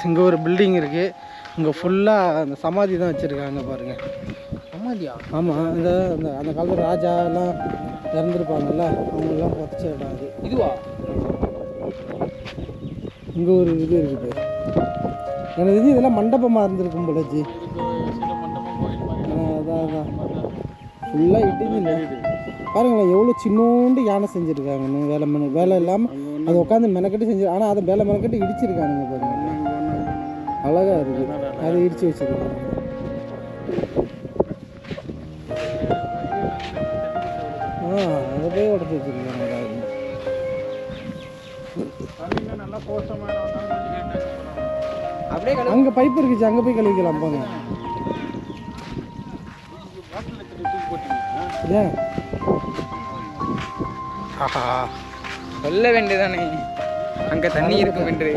இங்கே ஒரு பில்டிங் இருக்குது. இங்கே ஃபுல்லாக அந்த சமாதி தான் வச்சுருக்காங்க பாருங்கள். சமாதியா? ஆமாம். இந்த அந்த காலத்தில் ராஜாலாம் இறந்துருப்பாங்கல்ல, அவங்களெலாம் புதைச்ச இடம் அது. இதுவா? இங்கே ஒரு இது இருக்குது. எனக்கு இது இதெல்லாம் மண்டபமாக இருந்திருக்கும் போலச்சு. அதான் ஃபுல்லாக இட்டுன்னு இல்லை பாருங்களேன். எவ்வளோ சின்னோண்டு யானை செஞ்சுருக்காங்கன்னு வேலை இல்லாமல் அதை உட்காந்து மெனக்கட்டு செஞ்சு. ஆனால் அதை வேலை மெனக்கட்டு இடிச்சிருக்கானுங்க பாருங்க. அழகாக இருக்குது. அதை இடித்து வச்சுருக்காங்க. அதை போய் உடச்சி வச்சுருக்காங்க. அப்படியே அங்கே பைப் இருக்குச்சு, அங்கே போய் கழுவிக்கலாம் போங்க. ஏன் சொல்ல வேண்டியதானே அங்கே தண்ணி இருக்கும் என்று.